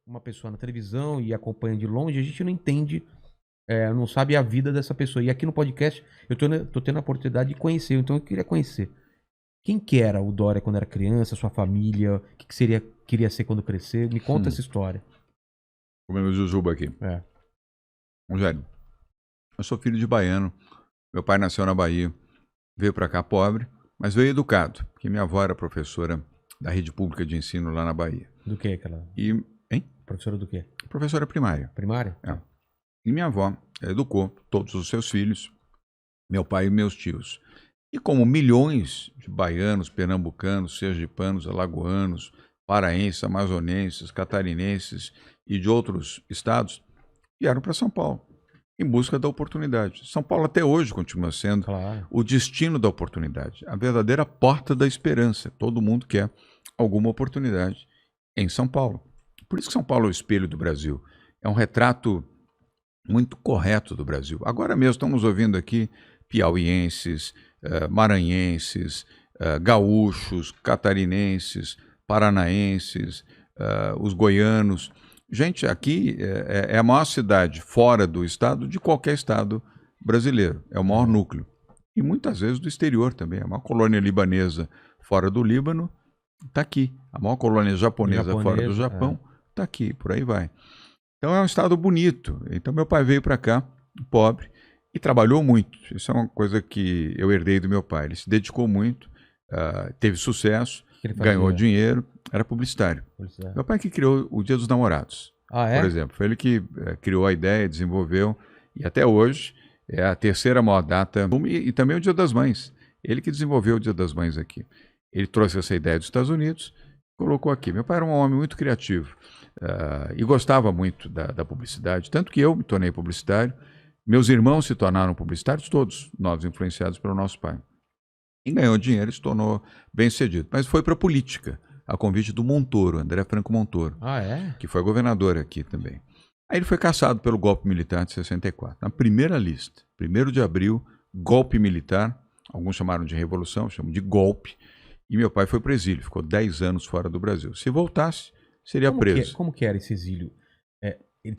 uma pessoa na televisão e acompanha de longe, a gente não entende, não sabe a vida dessa pessoa. E aqui no podcast eu tô tendo a oportunidade de conhecer, então eu queria conhecer. Quem que era o Doria quando era criança, sua família, o que queria ser quando crescer? Me conta essa história. Comendo jujuba aqui. Rogério, eu sou filho de baiano. Meu pai nasceu na Bahia, veio para cá pobre, mas veio educado, porque minha avó era professora da rede pública de ensino lá na Bahia. Do que aquela? Hein? Professora do quê? Professora primária. Primária? É. E minha avó educou todos os seus filhos, meu pai e meus tios. E como milhões de baianos, pernambucanos, sergipanos, alagoanos, paraenses, amazonenses, catarinenses e de outros estados, vieram para São Paulo em busca da oportunidade. São Paulo até hoje continua sendo o destino da oportunidade, a verdadeira porta da esperança. Todo mundo quer alguma oportunidade em São Paulo. Por isso que São Paulo é o espelho do Brasil. É um retrato muito correto do Brasil. Agora mesmo estamos ouvindo aqui piauienses, maranhenses, gaúchos, catarinenses, paranaenses, os goianos. Gente, aqui é a maior cidade fora do estado de qualquer estado brasileiro. É o maior núcleo. E muitas vezes do exterior também. A maior colônia libanesa fora do Líbano está aqui. A maior colônia japonesa fora do Japão está aqui. Por aí vai. Então é um estado bonito. Então meu pai veio para cá, pobre, e trabalhou muito. Isso é uma coisa que eu herdei do meu pai. Ele se dedicou muito, teve sucesso, ganhou dinheiro, era publicitário. Meu pai que criou o Dia dos Namorados, por exemplo. Foi ele que criou a ideia, desenvolveu, e até hoje é a terceira maior data, e também o Dia das Mães. Ele que desenvolveu o Dia das Mães aqui. Ele trouxe essa ideia dos Estados Unidos, colocou aqui. Meu pai era um homem muito criativo e gostava muito da publicidade, tanto que eu me tornei publicitário. Meus irmãos se tornaram publicitários, todos nós influenciados pelo nosso pai. E ganhou dinheiro e se tornou bem-sucedido. Mas foi para a política, a convite do Montoro, André Franco Montoro, que foi governador aqui também. Aí ele foi cassado pelo golpe militar de 64. Na primeira lista, 1º de abril, golpe militar, alguns chamaram de revolução, chamam de golpe, e meu pai foi para o exílio, ficou 10 anos fora do Brasil. Se voltasse, seria preso. Como que era esse exílio?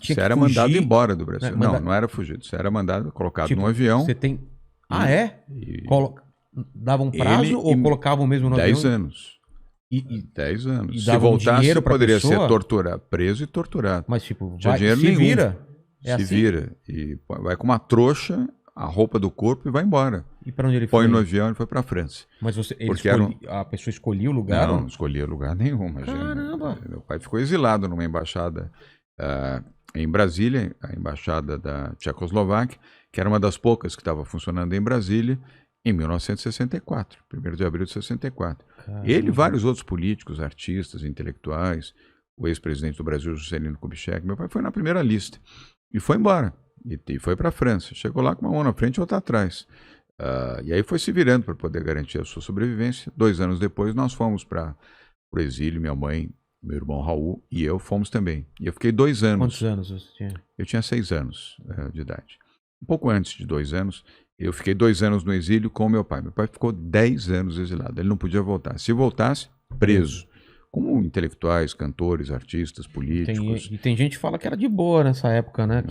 Você era mandado embora do Brasil. Não era fugido. Você era mandado, colocado num avião. Você tem... Davam prazo ou colocavam mesmo no avião? 10 anos. 10 anos. E se voltasse, poderia pessoa? ser torturado, preso e torturado. Mas tipo, dinheiro vira. Vira. E vai com uma trouxa, a roupa do corpo e vai embora. E para onde ele foi? Põe no avião e foi para a França. Mas a pessoa escolhia o lugar? Não escolhia lugar nenhum. Imagina. Caramba! Meu pai ficou exilado numa embaixada em Brasília, a embaixada da Tchecoslováquia, que era uma das poucas que estava funcionando em Brasília, em 1964, 1º de abril de 64. Caramba. Ele e vários outros políticos, artistas, intelectuais, o ex-presidente do Brasil, Juscelino Kubitschek, meu pai foi na primeira lista e foi embora, e foi para a França. Chegou lá com uma mão na frente e outra atrás. E aí foi se virando para poder garantir a sua sobrevivência. 2 anos depois nós fomos para o exílio, minha mãe, meu irmão Raul e eu fomos também. E eu fiquei 2 anos. Quantos anos você tinha? Eu tinha 6 anos de idade. Um pouco antes de 2 anos, eu fiquei 2 anos no exílio com meu pai. Meu pai ficou 10 anos exilado. Ele não podia voltar. Se voltasse, preso. Como intelectuais, cantores, artistas, políticos. E tem gente que fala que era de boa nessa época, né?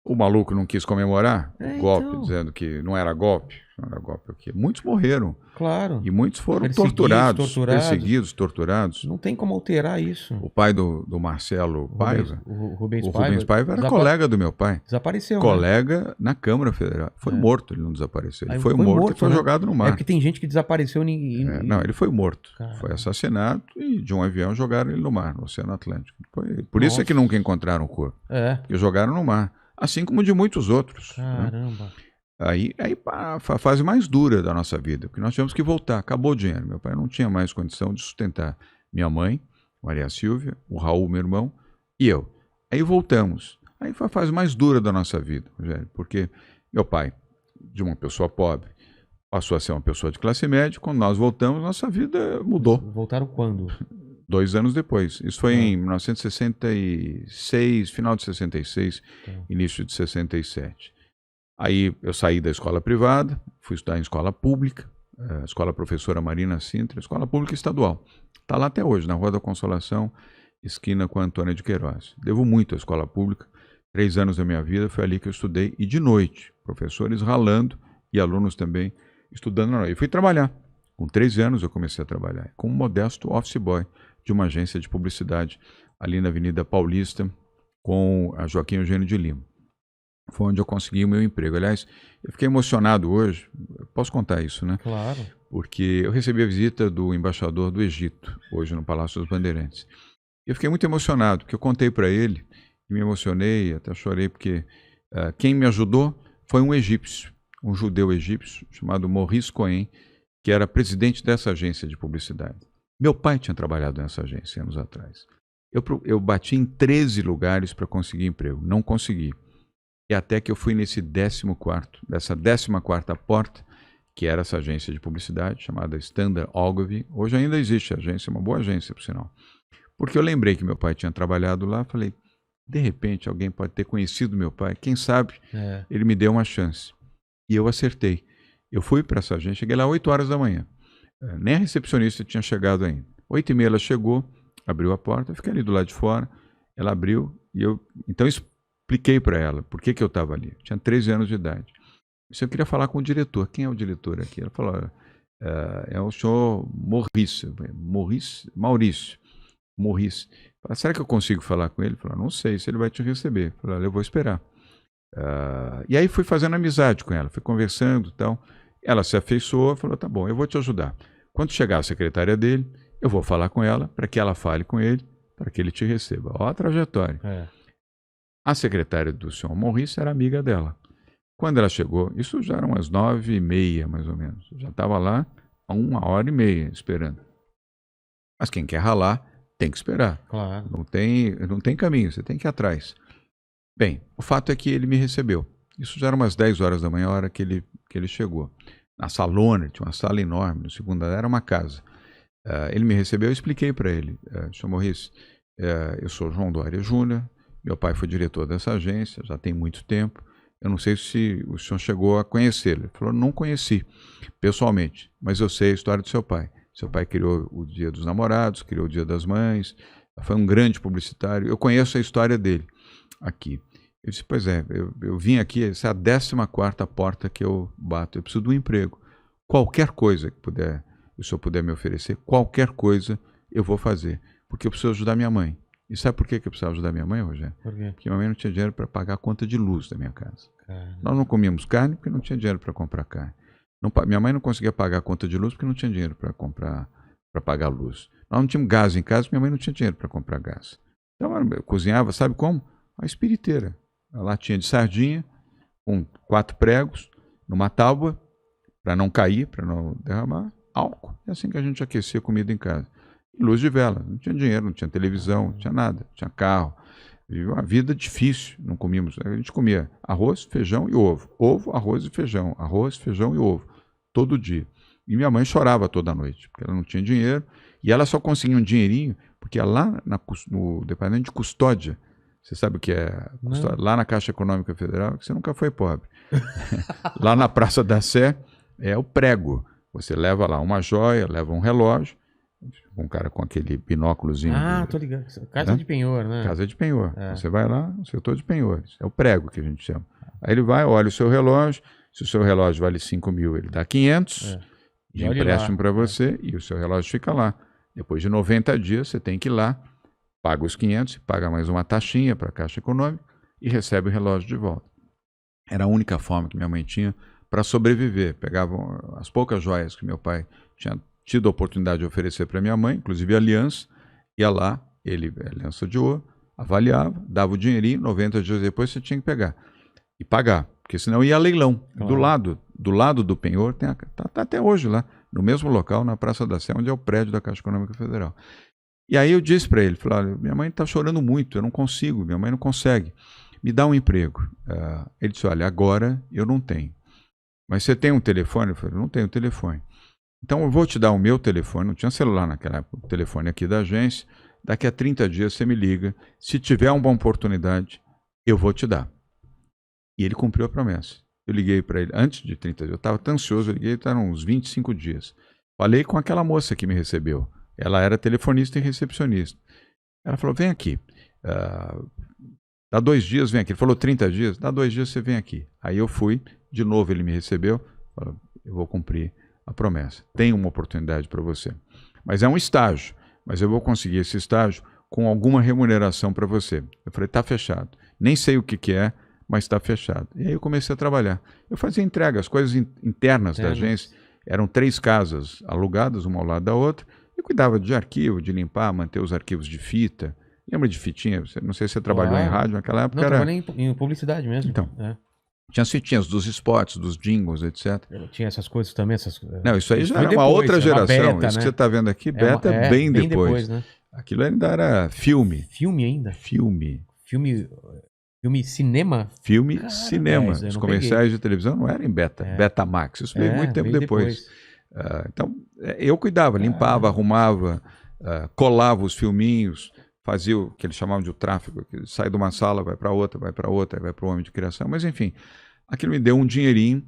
O maluco não quis comemorar golpe, então. dizendo que não era golpe. Não era golpe o quê? Muitos morreram. Claro. E muitos foram perseguidos, torturados. Não tem como alterar isso. O pai do Marcelo Paiva, o Rubens Paiva era colega do meu pai. Desapareceu. Colega na Câmara Federal. Foi morto, ele não desapareceu. Ele foi morto e foi jogado no mar. É porque tem gente que desapareceu Não, ele foi morto. Caramba. Foi assassinado e de um avião jogaram ele no mar, no Oceano Atlântico. Por isso é que nunca encontraram o corpo. Porque jogaram no mar. Assim como de muitos outros. Caramba. Né? Aí a fase mais dura da nossa vida, porque nós tivemos que voltar, acabou o dinheiro. Meu pai não tinha mais condição de sustentar minha mãe, Maria Silvia, o Raul, meu irmão, e eu. Aí voltamos. Aí foi a fase mais dura da nossa vida, Rogério, porque meu pai, de uma pessoa pobre, passou a ser uma pessoa de classe média. Quando nós voltamos, nossa vida mudou. Voltaram quando? 2 anos depois. Isso foi em 1966, final de 66, início de 67. Aí eu saí da escola privada, fui estudar em escola pública, a escola professora Marina Sintra, escola pública estadual. Está lá até hoje, na Rua da Consolação, esquina com a Antônia de Queiroz. Devo muito à escola pública. 3 anos da minha vida foi ali que eu estudei, e de noite, professores ralando e alunos também estudando na noite. Eu fui trabalhar. Com 13 anos eu comecei a trabalhar como modesto office boy de uma agência de publicidade ali na Avenida Paulista com a Joaquim Eugênio de Lima. Foi onde eu consegui o meu emprego. Aliás, eu fiquei emocionado hoje, posso contar isso, né? Claro. Porque eu recebi a visita do embaixador do Egito, hoje no Palácio dos Bandeirantes. Eu fiquei muito emocionado, porque eu contei para ele, e me emocionei, até chorei, porque quem me ajudou foi um egípcio, um judeu egípcio, chamado Maurice Cohen, que era presidente dessa agência de publicidade. Meu pai tinha trabalhado nessa agência anos atrás. Eu bati em 13 lugares para conseguir emprego, não consegui. E até que eu fui nesse 14º, dessa 14ª porta, que era essa agência de publicidade, chamada Standard Ogilvy. Hoje ainda existe a agência, uma boa agência, por sinal. Porque eu lembrei que meu pai tinha trabalhado lá, falei, de repente alguém pode ter conhecido meu pai, quem sabe ele me deu uma chance. E eu acertei. Eu fui para essa agência, cheguei lá 8 horas da manhã. Nem a recepcionista tinha chegado ainda. 8h30 ela chegou, abriu a porta, eu fiquei ali do lado de fora, ela abriu e eu... Então expliquei para ela por que eu estava ali. Eu tinha 13 anos de idade. Eu queria falar com o diretor. Quem é o diretor aqui? Ela falou, é o senhor Maurício. Falei, será que eu consigo falar com ele? Falei, não sei se ele vai te receber. Falei, eu vou esperar. E aí fui fazendo amizade com ela, fui conversando e tal. Ela se afeiçoou, falou, tá bom, eu vou te ajudar. Quando chegar a secretária dele, eu vou falar com ela para que ela fale com ele, para que ele te receba. Ó a trajetória. A secretária do senhor Maurício era amiga dela. Quando ela chegou, isso já eram umas 9h30, mais ou menos. Eu já estava lá há 1h30 esperando. Mas quem quer ralar, tem que esperar. Claro. Não tem caminho, você tem que ir atrás. Bem, o fato é que ele me recebeu. Isso já era umas 10 horas da manhã, a hora que ele chegou. Na salona, tinha uma sala enorme, no segundo andar era uma casa. Ele me recebeu, eu expliquei para ele. Senhor Maurício, eu sou João Dória Júnior, meu pai foi diretor dessa agência, já tem muito tempo. Eu não sei se o senhor chegou a conhecê-lo. Ele falou, não conheci pessoalmente, mas eu sei a história do seu pai. Seu pai criou o Dia dos Namorados, criou o Dia das Mães, foi um grande publicitário. Eu conheço a história dele aqui. Eu disse, pois é, eu vim aqui, essa é a 14ª porta que eu bato. Eu preciso de um emprego. Qualquer coisa que o senhor puder me oferecer, qualquer coisa eu vou fazer, porque eu preciso ajudar minha mãe. E sabe por que eu precisava ajudar minha mãe, Rogério? Por quê? Porque minha mãe não tinha dinheiro para pagar a conta de luz da minha casa. Nós não comíamos carne porque não tinha dinheiro para comprar carne. Minha mãe não conseguia pagar a conta de luz porque não tinha dinheiro para pagar a luz. Nós não tínhamos gás em casa porque minha mãe não tinha dinheiro para comprar gás. Então eu cozinhava, sabe como? A espiriteira. A latinha de sardinha, com 4 pregos, numa tábua, para não cair, para não derramar, álcool. É assim que a gente aquecia comida em casa. E luz de vela. Não tinha dinheiro, não tinha televisão, não tinha nada, não tinha carro. Vivia uma vida difícil, não comíamos. A gente comia arroz, feijão e ovo. Ovo, arroz e feijão. Arroz, feijão e ovo. Todo dia. E minha mãe chorava toda noite, porque ela não tinha dinheiro. E ela só conseguia um dinheirinho, porque lá no departamento de custódia, você sabe o que é custódia? Lá na Caixa Econômica Federal, que você nunca foi pobre. Lá na Praça da Sé, é o prego. Você leva lá uma joia, leva um relógio, um cara com aquele binóculozinho. Tô ligado. Casa de penhor, né? Casa de penhor. Você vai lá no setor de penhores. É o prego que a gente chama. Aí ele vai, olha o seu relógio. Se o seu relógio vale 5.000, ele dá 500 de empréstimo para você e o seu relógio fica lá. Depois de 90 dias, você tem que ir lá, paga os 500, paga mais uma taxinha para a Caixa Econômica e recebe o relógio de volta. Era a única forma que minha mãe tinha para sobreviver. Pegavam as poucas joias que meu pai tinha tido a oportunidade de oferecer para minha mãe, inclusive aliança, ia lá, aliança de ouro, avaliava, dava o dinheirinho, 90 dias depois você tinha que pegar e pagar, porque senão ia a leilão. Claro. Do lado do penhor, tá até hoje lá, no mesmo local, na Praça da Sé, onde é o prédio da Caixa Econômica Federal. E aí eu disse para ele, falei, olha, minha mãe está chorando muito, eu não consigo, minha mãe não consegue, me dá um emprego. Ele disse, olha, agora eu não tenho. Mas você tem um telefone? Eu falei, não tenho telefone. Então eu vou te dar o meu telefone, não tinha celular naquela época, o telefone aqui da agência, daqui a 30 dias você me liga, se tiver uma boa oportunidade, eu vou te dar. E ele cumpriu a promessa. Eu liguei para ele, antes de 30 dias, eu estava tão ansioso, eu liguei, estavam uns 25 dias. Falei com aquela moça que me recebeu, ela era telefonista e recepcionista. Ela falou, vem aqui. Dá 2 dias, vem aqui. Ele falou 30 dias, dá 2 dias, você vem aqui. Aí eu fui, de novo ele me recebeu, falou, eu vou cumprir a promessa. Tem uma oportunidade para você. Mas é um estágio, mas eu vou conseguir esse estágio com alguma remuneração para você. Eu falei, tá fechado. Nem sei o que é, mas está fechado. E aí eu comecei a trabalhar. Eu fazia entrega, as coisas internas da agência. Eram 3 casas alugadas, uma ao lado da outra. E cuidava de arquivo, de limpar, manter os arquivos de fita. Lembra de fitinha? Não sei se você trabalhou em rádio naquela época. Não, trabalhei em publicidade mesmo. Então, tinha as fitinhas dos spots, dos jingles, etc. Tinha essas coisas também. Não, isso aí já era uma outra geração. Beta, isso que você está vendo aqui, beta é bem depois. Né? Aquilo ainda era filme. Filme ainda? Filme cinema? Filme cinema. Os comerciais de televisão não eram em beta. Betamax. Isso veio muito tempo depois. Então, eu cuidava, limpava, arrumava, colava os filminhos, fazia o que eles chamavam de o tráfego, que sai de uma sala, vai para outra, vai para outra, vai para o homem de criação. Mas, enfim, aquilo me deu um dinheirinho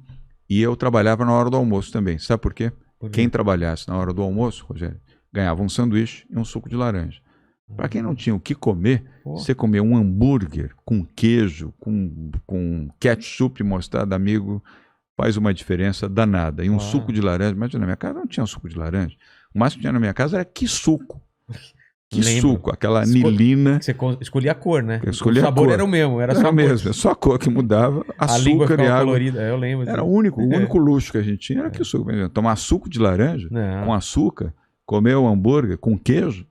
e eu trabalhava na hora do almoço também. Sabe por quê? Quem trabalhasse na hora do almoço, Rogério, ganhava um sanduíche e um suco de laranja. Para quem não tinha o que comer, você comia um hambúrguer com queijo, com ketchup e mostarda, amigo, faz uma diferença danada. E um suco de laranja, imagina, na minha casa não tinha suco de laranja. O máximo que tinha na minha casa era que suco. Que suco, aquela anilina. Você escolhia a cor, né? O sabor era o mesmo, era só a cor que mudava, açúcar e água. Colorida, eu lembro. Era o único luxo que a gente tinha, era que suco. Tomar suco de laranja com açúcar, comer um hambúrguer com queijo,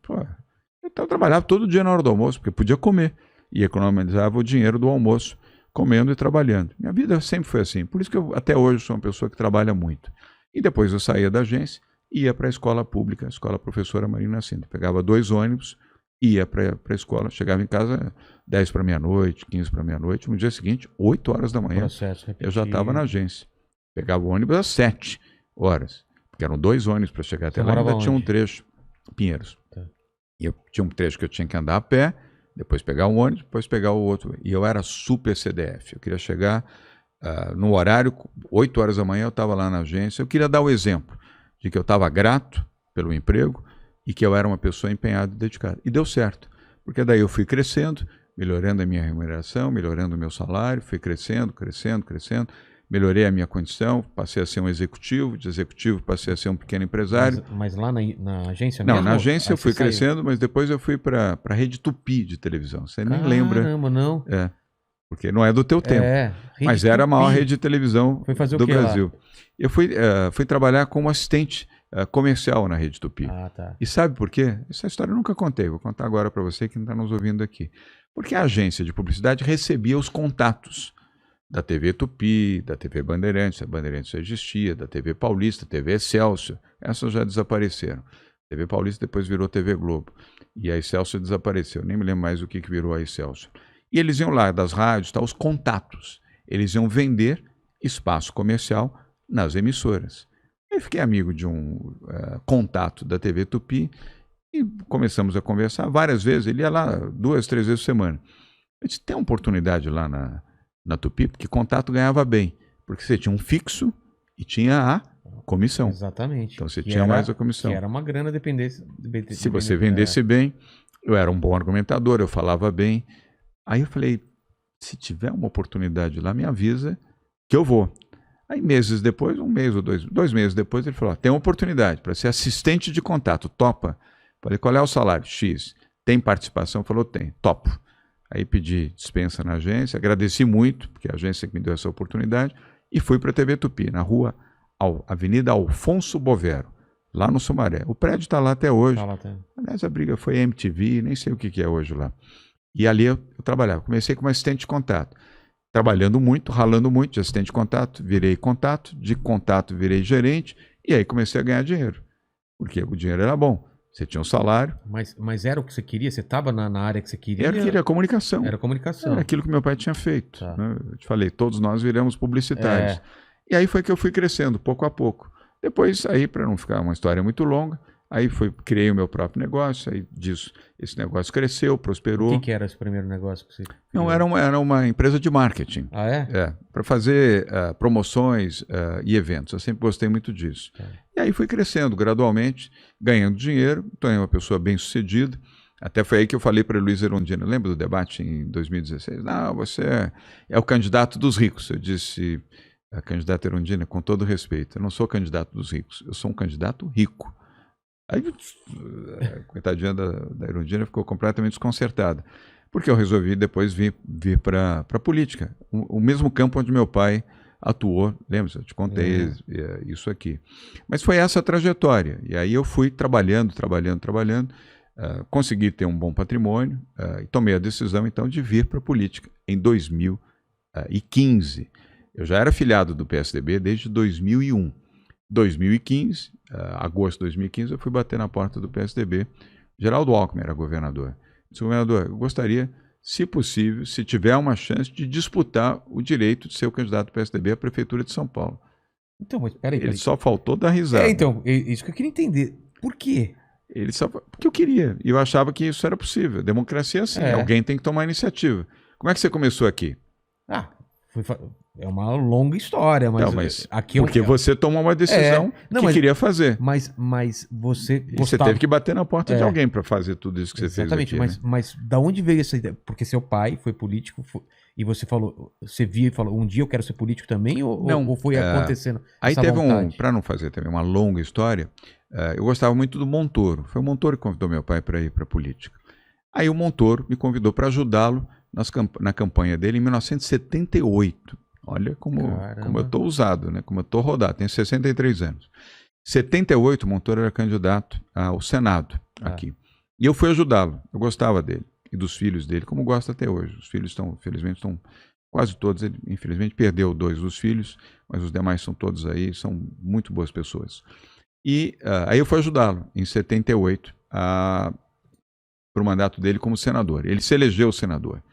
então eu trabalhava todo dia na hora do almoço, porque podia comer. E economizava o dinheiro do almoço, comendo e trabalhando. Minha vida sempre foi assim. Por isso que eu, até hoje, sou uma pessoa que trabalha muito. E depois eu saía da agência, ia para a escola pública, a escola professora Marina Sintra. Pegava 2 ônibus, ia para a escola. Chegava em casa 10 para meia-noite, 15 para meia-noite. No dia seguinte, 8 horas da manhã, eu já estava na agência. Pegava o ônibus às 7 horas. Porque eram 2 ônibus para chegar até lá. Ainda tinha um trecho, Pinheiros. E eu tinha um trecho que eu tinha que andar a pé, depois pegar um ônibus, depois pegar o outro. E eu era super CDF. Eu queria chegar no horário, 8 horas da manhã eu estava lá na agência. Eu queria dar o exemplo de que eu estava grato pelo emprego e que eu era uma pessoa empenhada e dedicada. E deu certo, porque daí eu fui crescendo, melhorando a minha remuneração, melhorando o meu salário, fui crescendo, melhorei a minha condição, passei a ser um executivo, de executivo passei a ser um pequeno empresário. Mas lá na agência mesmo? Não, na agência eu fui crescendo, mas depois eu fui para a Rede Tupi de televisão. Você nem lembra. Caramba, não. Porque não é do teu tempo. Mas era a maior rede de televisão do Brasil. Lá? Eu fui trabalhar como assistente comercial na Rede Tupi. Tá. E sabe por quê? Essa história eu nunca contei, vou contar agora para você que não está nos ouvindo aqui. Porque a agência de publicidade recebia os contatos da TV Tupi, da TV Bandeirantes, a Bandeirantes já existia, da TV Paulista, TV Excelsior, essas já desapareceram. A TV Paulista depois virou TV Globo. E a Excelsior desapareceu, nem me lembro mais o que virou a Excelsior. E eles iam lá das rádios, os contatos. Eles iam vender espaço comercial nas emissoras. Eu fiquei amigo de um contato da TV Tupi e começamos a conversar várias vezes. Ele ia lá 2, 3 vezes por semana. Eu disse, tem uma oportunidade lá na Tupi, porque contato ganhava bem. Porque você tinha um fixo e tinha a comissão. Exatamente. Então você tinha mais a comissão. Que era uma grana dependesse. Se você vendesse bem, eu era um bom argumentador, eu falava bem. Aí eu falei, se tiver uma oportunidade lá, me avisa que eu vou. Aí meses depois, 1 mês ou 2 meses depois, ele falou, tem uma oportunidade para ser assistente de contato, topa? Falei, qual é o salário? X. Tem participação? Falou, tem, topo. Aí pedi dispensa na agência, agradeci muito, porque a agência que me deu essa oportunidade, e fui para a TV Tupi, na rua Avenida Alfonso Bovero, lá no Sumaré. O prédio está lá até hoje. Aliás, a briga foi MTV, nem sei o que é hoje lá. E ali eu trabalhava. Comecei como assistente de contato. Trabalhando muito, ralando muito, de assistente de contato, virei contato, de contato virei gerente, e aí comecei a ganhar dinheiro. Porque o dinheiro era bom. Você tinha um salário. Mas era o que você queria? Você estava na área que você queria? Era comunicação. Era comunicação. Era aquilo que meu pai tinha feito. Tá. Né? Eu te falei, todos nós viramos publicitários. E aí foi que eu fui crescendo, pouco a pouco. Depois, aí, para não ficar uma história muito longa, aí criei o meu próprio negócio, aí disso, esse negócio cresceu, prosperou. O que era esse primeiro negócio que você criou? Não, era uma empresa de marketing. Ah, é? Para fazer promoções e eventos. Eu sempre gostei muito disso. E aí fui crescendo gradualmente, ganhando dinheiro, tornei uma pessoa bem-sucedida. Até foi aí que eu falei para Luiz Erundina, lembra do debate em 2016? Não, você é o candidato dos ricos. Eu disse, a candidata Erundina, com todo respeito, eu não sou candidato dos ricos, eu sou um candidato rico. Aí, coitadinha da Erundina ficou completamente desconcertada, porque eu resolvi depois vir para a política. O mesmo campo onde meu pai atuou, lembra? Eu te contei isso aqui. Mas foi essa a trajetória. E aí eu fui trabalhando, consegui ter um bom patrimônio e tomei a decisão, então, de vir para a política em 2015. Eu já era filiado do PSDB desde 2001. 2015, agosto de 2015, eu fui bater na porta do PSDB. Geraldo Alckmin era governador. Disse, governador, eu gostaria, se possível, se tiver uma chance de disputar o direito de ser o candidato do PSDB à Prefeitura de São Paulo. Então, mas peraí. Ele só faltou dar risada. Então, isso que eu queria entender. Por quê? Ele só... Porque eu queria. E eu achava que isso era possível. Democracia é assim. Alguém tem que tomar iniciativa. Como é que você começou aqui? É uma longa história, mas, não, mas aqui porque você tomou uma decisão que queria fazer. Mas você gostava... Você teve que bater na porta de alguém para fazer tudo isso que você fez aqui. Exatamente, mas da onde veio essa ideia? Porque seu pai foi político e você falou, você via e falou, um dia eu quero ser político também? Ou foi acontecendo aí essa teve vontade? para não fazer também uma longa história, eu gostava muito do Montoro. Foi o Montoro que convidou meu pai para ir para a política. Aí o Montoro me convidou para ajudá-lo na campanha dele em 1978. Olha como eu estou usado, né? Como eu estou rodado. Tenho 63 anos. Em 78, o Montoro era candidato ao Senado aqui. E eu fui ajudá-lo. Eu gostava dele e dos filhos dele, como gosto até hoje. Os filhos felizmente, estão quase todos. Ele, infelizmente, perdeu 2 dos filhos, mas os demais são todos aí, são muito boas pessoas. E aí eu fui ajudá-lo, em 78, para o mandato dele como senador. Ele se elegeu senador.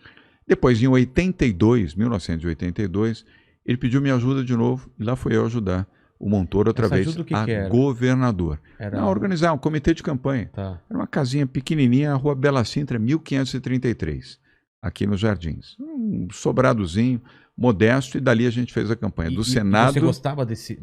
Depois, em 1982, ele pediu minha ajuda de novo e lá fui eu ajudar o Montoro outra vez a governador. Não, organizar um comitê de campanha. Era uma casinha pequenininha na Rua Bela Sintra, 1533, aqui nos Jardins. Um sobradozinho, modesto, e dali a gente fez a campanha do Senado. Você gostava desse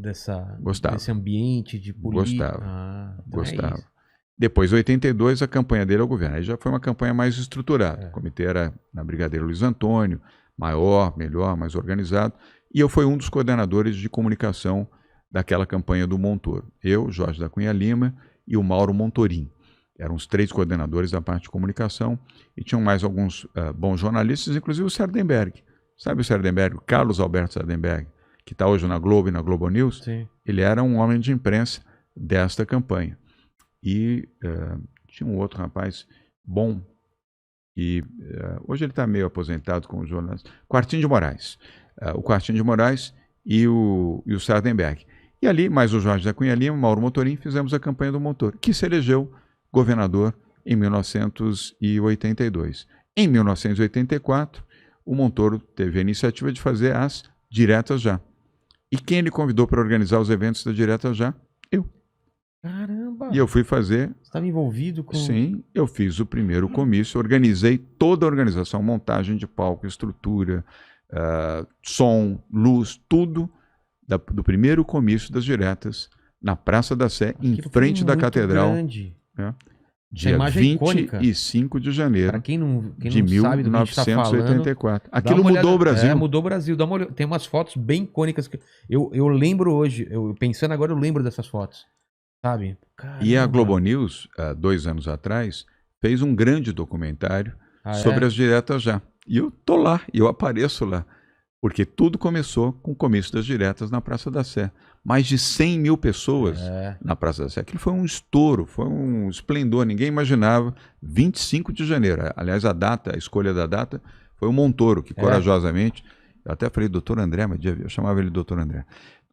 ambiente de política? Gostava. Depois, em 82, a campanha dele ao governo. Aí já foi uma campanha mais estruturada. O comitê era na Brigadeiro Luiz Antônio, maior, melhor, mais organizado. E eu fui um dos coordenadores de comunicação daquela campanha do Montoro. Eu, Jorge da Cunha Lima e o Mauro Montorim. Eram os 3 coordenadores da parte de comunicação. E tinham mais alguns bons jornalistas, inclusive o Sardenberg. Sabe o Sardenberg? O Carlos Alberto Sardenberg, que está hoje na Globo e na Globo News. Sim. Ele era um homem de imprensa desta campanha. E tinha um outro rapaz bom, e hoje ele está meio aposentado como jornalista, Quartinho de Moraes. O Quartinho de Moraes e o Sardenberg. E ali, mais o Jorge da Cunha Lima, Mauro Montorim, fizemos a campanha do Montoro, que se elegeu governador em 1982. Em 1984, o Montoro teve a iniciativa de fazer as Diretas Já. E quem ele convidou para organizar os eventos da Diretas Já? Eu. Caramba! E eu fui fazer... Você estava envolvido com... Sim, eu fiz o primeiro comício, organizei toda a organização, montagem de palco, estrutura, som, luz, tudo do primeiro comício das Diretas na Praça da Sé, em frente da Catedral. Grande. Dia 25 de janeiro quem não de sabe do que a gente tá 1984. Aquilo mudou o Brasil. Mudou o Brasil. Tem umas fotos bem icônicas que eu lembro hoje. Pensando agora, eu lembro dessas fotos. Sabe? Caramba. E a Globo News, 2 anos atrás, fez um grande documentário sobre as Diretas Já. E eu tô lá, e eu apareço lá. Porque tudo começou com o comício das Diretas na Praça da Sé. Mais de 100 mil pessoas na Praça da Sé. Aquilo foi um estouro, foi um esplendor. Ninguém imaginava. 25 de janeiro. Aliás, a escolha da data, foi o Montoro, que corajosamente... Eu até falei, doutor André, mas eu chamava ele doutor André.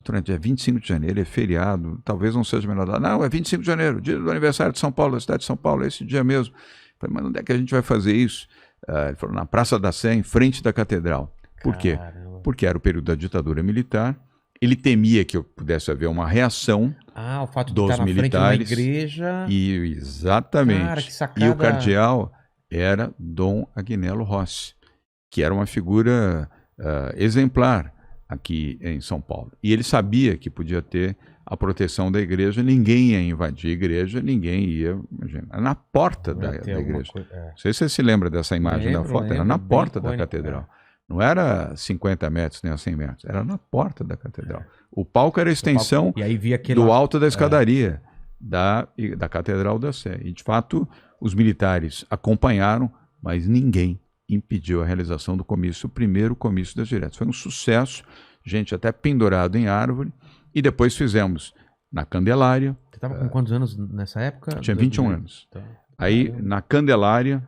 Doutor André, 25 de janeiro, é feriado, talvez não seja a melhor data. Não, é 25 de janeiro, dia do aniversário de São Paulo, da cidade de São Paulo, é esse dia mesmo. Eu falei, mas onde é que a gente vai fazer isso? Ele falou, na Praça da Sé, em frente da Catedral. Por quê? Porque era o período da ditadura militar. Ele temia que pudesse haver uma reação o fato de dos estar na militares. Frente de uma igreja. Exatamente. Cara, que sacada. E o cardeal era Dom Agnello Rossi, que era uma figura exemplar aqui em São Paulo. E ele sabia que podia ter a proteção da igreja, ninguém ia invadir a igreja, ninguém ia, imagina, na porta da igreja. Não sei se você se lembra dessa imagem da foto, era na porta da catedral. Não era 50 metros nem a 100 metros, era na porta da catedral. O palco era a extensão do alto da escadaria da Catedral da Sé. E, de fato, os militares acompanharam, mas ninguém impediu a realização do comício, o primeiro comício das diretas. Foi um sucesso, gente até pendurado em árvore, e depois fizemos na Candelária. Você estava com quantos anos nessa época? Tinha 21 anos. Tá. Aí, na Candelária...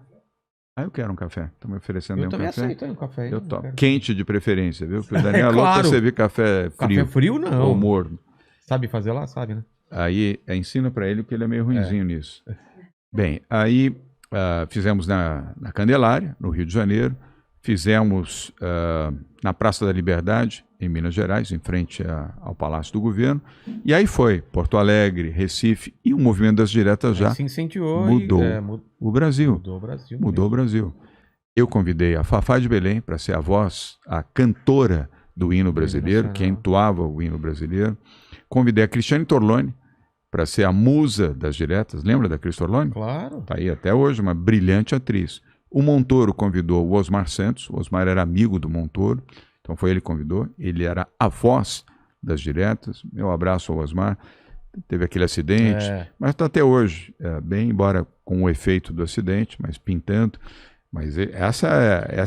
eu quero um café. Estão me oferecendo um café? Eu também aceito um café. Eu topo. Quente de preferência, viu? Porque o Daniel é louco pra servir café frio. Café frio, não. Ou morno. Sabe fazer lá? Sabe, né? Aí, ensina para ele, porque ele é meio ruinzinho nisso. Bem, aí fizemos na Candelária, no Rio de Janeiro. Fizemos na Praça da Liberdade, em Minas Gerais, em frente ao Palácio do Governo. E aí foi Porto Alegre, Recife, e o movimento das diretas já se incentivou mudou o Brasil. Mudou o Brasil. Eu convidei a Fafá de Belém para ser a voz, a cantora do hino brasileiro, que entoava o hino brasileiro. Convidei a Cristiane Torlone para ser a musa das diretas. Lembra da Cris Torlone? Claro. Está aí até hoje, uma brilhante atriz. O Montoro convidou o Osmar Santos. O Osmar era amigo do Montoro, então foi ele que convidou. Ele era a voz das diretas. Meu abraço ao Osmar. Teve aquele acidente, mas está até hoje, bem embora com o efeito do acidente, mas pintando. Mas essa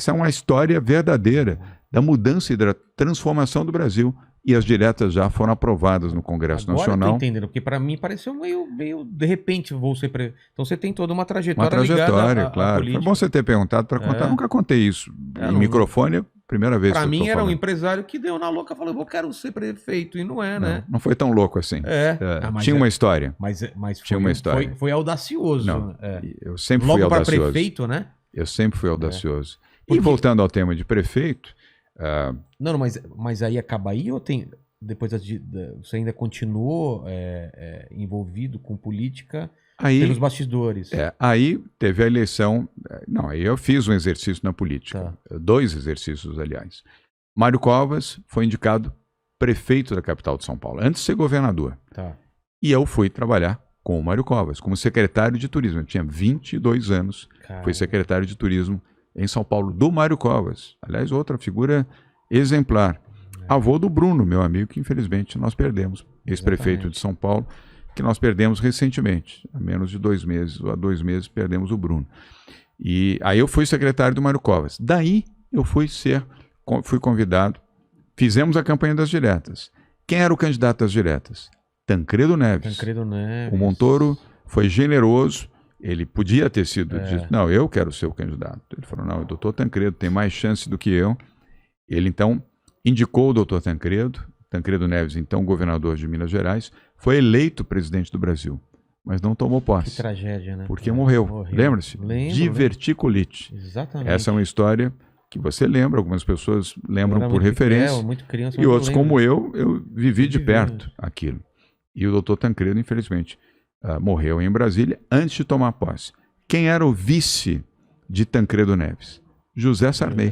é uma história verdadeira da mudança e da transformação do Brasil. E as diretas já foram aprovadas no Congresso Nacional. Agora eu tô entendendo, porque para mim pareceu meio de repente vou ser Então você tem toda uma trajetória ligada claro. Foi bom você ter perguntado para contar. Nunca contei isso em microfone, primeira vez que eu tô falando. Para mim era um empresário que deu na louca, falou, eu quero ser prefeito, e não é, né? Não foi tão louco assim. Tinha uma história. Mas tinha uma história. Foi audacioso. Não, eu sempre fui audacioso. Logo para prefeito, né? Eu sempre fui audacioso. E voltando ao tema de prefeito... Não, mas aí acaba aí ou tem... Depois você ainda continuou envolvido com política pelos bastidores? Aí teve a eleição... Não, aí eu fiz um exercício na política. 2 exercícios, aliás. Mário Covas foi indicado prefeito da capital de São Paulo, antes de ser governador. E eu fui trabalhar com o Mário Covas, como secretário de turismo. Eu tinha 22 anos, fui secretário de turismo em São Paulo, do Mário Covas. Aliás, outra figura exemplar. Avô do Bruno, meu amigo, que infelizmente nós perdemos, ex-prefeito de São Paulo, que nós perdemos recentemente, há menos de 2 meses, ou há 2 meses perdemos o Bruno. E aí eu fui secretário do Mário Covas. Daí eu fui convidado, fizemos a campanha das diretas. Quem era o candidato das diretas? Tancredo Neves. O Montoro foi generoso, ele podia ter sido dito, não, eu quero ser o candidato. Ele falou, não, o doutor Tancredo tem mais chance do que eu. Ele então indicou o doutor Tancredo Neves, então governador de Minas Gerais, foi eleito presidente do Brasil, mas não tomou posse. Que tragédia, né? Porque morreu. Lembra-se? Diverticulite. Exatamente. Essa é uma história que você lembra, algumas pessoas lembram por referência, muito criança, e outros como eu vivi de perto aquilo. E o doutor Tancredo, infelizmente, morreu em Brasília antes de tomar posse. Quem era o vice de Tancredo Neves? José Sarney.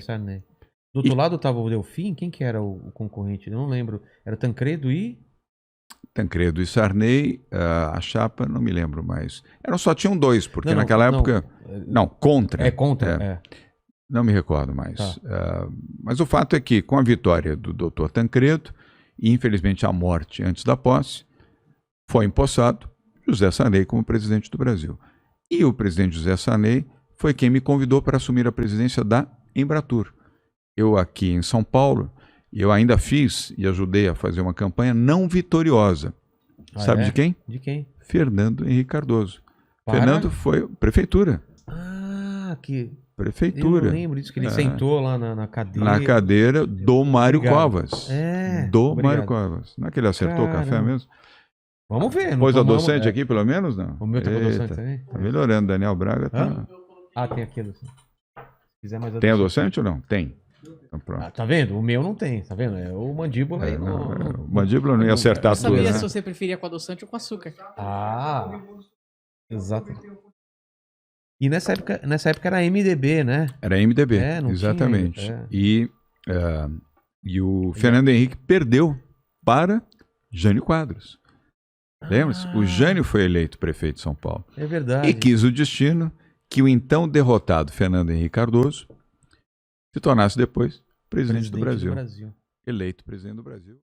Do outro lado estava o Delfim? Quem que era o concorrente? Eu não lembro. Era Tancredo e Sarney, a chapa, não me lembro mais. Só tinham 2, porque naquela época... Não, contra. Contra. Não me recordo mais. Mas o fato é que, com a vitória do doutor Tancredo, e infelizmente a morte antes da posse, foi empossado José Sarney como presidente do Brasil. E o presidente José Sarney foi quem me convidou para assumir a presidência da Embratur. Eu aqui em São Paulo, eu ainda fiz e ajudei a fazer uma campanha não vitoriosa. Sabe de quem? De quem? Fernando Henrique Cardoso. Fernando foi prefeitura. Prefeitura. Eu lembro disso, que ele sentou lá na cadeira. Na cadeira do Mário Covas. Mário Covas. Não é que ele acertou o café mesmo? Vamos ver. Pôs adoçante aqui, pelo menos, não? O meu tá com adoçante também? Tá melhorando, Daniel Braga tá... tem aqui adoçante. Se quiser mais adoçante. Tem adoçante ou não? Tem. Então, pronto. Tá vendo? O meu não tem, tá vendo? O mandíbula aí o mandíbula não ia acertar tudo, né? Eu sabia se você preferia com adoçante ou com açúcar. Exato. E nessa época era MDB, né? Era MDB, exatamente. E E o Fernando Henrique perdeu para Jânio Quadros. Lembra-se? O Jânio foi eleito prefeito de São Paulo. É verdade. E quis o destino que o então derrotado Fernando Henrique Cardoso se tornasse depois presidente do Brasil. Eleito presidente do Brasil.